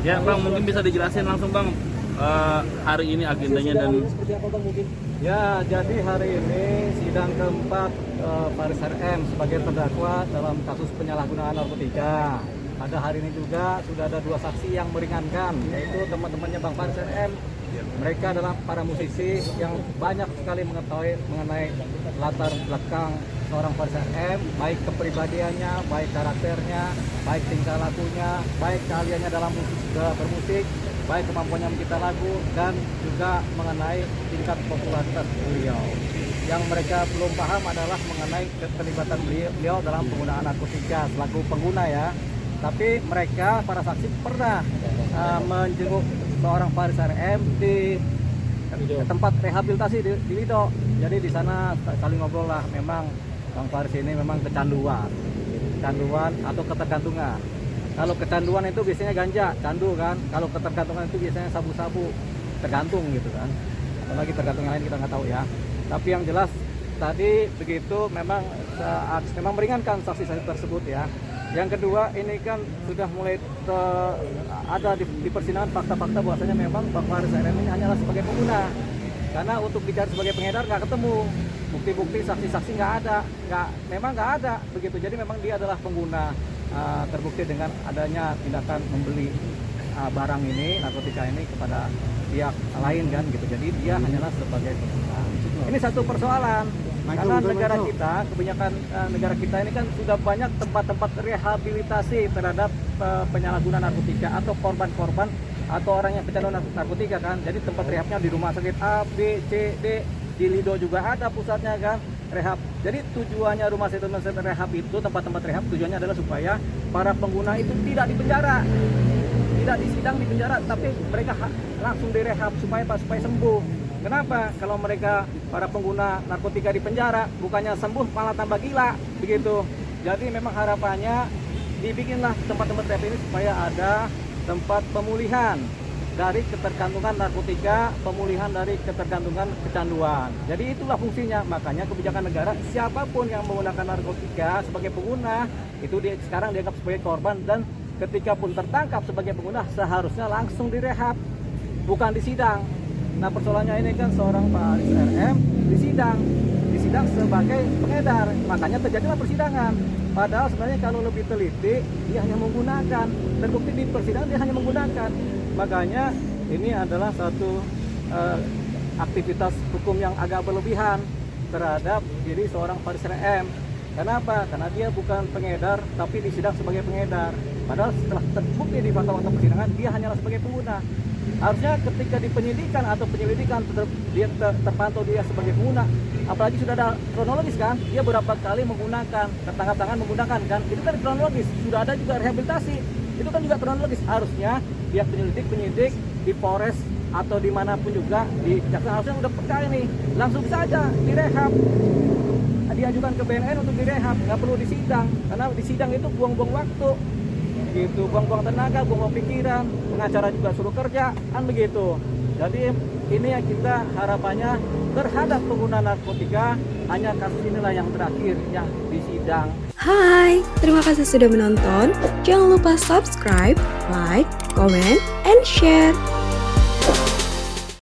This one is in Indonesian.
Ya Bang, mungkin bisa dijelasin langsung Bang, hari ini agendanya dan Ya, jadi hari ini sidang keempat Faris RM sebagai terdakwa dalam kasus penyalahgunaan narkotika. Pada hari ini juga sudah ada 2 saksi yang meringankan, yaitu teman-temannya Bang Faris RM. Mereka adalah para musisi yang banyak sekali mengetahui mengenai latar belakang seorang Faris RM, baik kepribadiannya, baik karakternya, baik tingkah lakunya, baik keahliannya dalam bermusik, baik kemampuannya mencipta lagu, dan juga mengenai tingkat popularitas beliau. Yang mereka belum paham adalah mengenai keterlibatan beliau dalam penggunaan narkotika selaku pengguna ya. Tapi mereka, para saksi, pernah menjenguk seorang Faris RM di tempat rehabilitasi di Lido. Jadi di sana saling ngobrol lah, memang Bang Faris ini memang kecanduan atau ketergantungan. Kalau kecanduan itu biasanya ganja, candu kan. Kalau ketergantungan itu biasanya sabu-sabu, tergantung gitu kan. Apalagi tergantung yang lain kita nggak tahu ya. Tapi yang jelas tadi begitu memang meringankan saksi-saksi tersebut ya. Yang kedua, ini kan sudah mulai ada di persidangan fakta-fakta bahwasanya memang Bang Faris RM ini hanyalah sebagai pengguna. Karena untuk bicara sebagai pengedar nggak ketemu, bukti-bukti saksi-saksi memang nggak ada begitu. Jadi memang dia adalah pengguna, terbukti dengan adanya tindakan membeli barang ini, narkotika ini kepada pihak lain kan gitu. Jadi dia hanyalah sebagai pengguna. Ini satu persoalan. Karena negara kita, kebanyakan negara kita ini kan sudah banyak tempat-tempat rehabilitasi terhadap penyalahgunaan narkotika atau korban-korban atau orang yang kecanduan narkotika kan. Jadi tempat rehabnya di rumah sakit A, B, C, D, di Lido juga ada pusatnya kan, rehab. Jadi tujuannya rumah sakit rehab itu, tempat-tempat rehab, tujuannya adalah supaya para pengguna itu tidak dipenjara, tidak disidang di penjara, tapi mereka langsung direhab supaya sembuh. Kenapa? Kalau mereka para pengguna narkotika di penjara, bukannya sembuh malah tambah gila begitu. Jadi memang harapannya dibikinlah tempat-tempat rehab ini supaya ada tempat pemulihan dari ketergantungan narkotika, pemulihan dari ketergantungan kecanduan. Jadi itulah fungsinya. Makanya kebijakan negara, siapapun yang menggunakan narkotika sebagai pengguna itu sekarang dianggap sebagai korban, dan ketika pun tertangkap sebagai pengguna seharusnya langsung direhab, bukan disidang. Nah, persoalannya ini kan seorang Faris RM disidang sebagai pengedar, makanya terjadilah persidangan. Padahal sebenarnya kalau lebih teliti, dia hanya menggunakan, terbukti di persidangan dia hanya menggunakan. Makanya ini adalah satu aktivitas hukum yang agak berlebihan terhadap diri seorang Faris RM. Kenapa? Karena dia bukan pengedar, tapi disidang sebagai pengedar. Padahal setelah terbukti di fakta-fakta persidangan, dia hanyalah sebagai pengguna. Harusnya ketika di penyidikan atau penyelidikan dia terpantau dia sebagai pengguna, apalagi sudah ada kronologis kan, dia berapa kali menggunakan, tertangkap tangan menggunakan kan, itu kan kronologis. Sudah ada juga rehabilitasi, itu kan juga kronologis. Harusnya pihak penyidik di Polres atau dimanapun juga di kejaksaan harusnya udah peka ini, langsung saja direhab, diajukan ke BNN untuk direhab, nggak perlu disidang. Karena disidang itu buang-buang waktu gitu, buang-buang tenaga, buang-buang pikiran, pengacara juga suruh kerja kan begitu. Jadi ini yang kita harapannya terhadap pengguna narkotika, hanya kasus inilah yang terakhir yang disidang. Hai, terima kasih sudah menonton. Jangan lupa subscribe, like, comment, and share.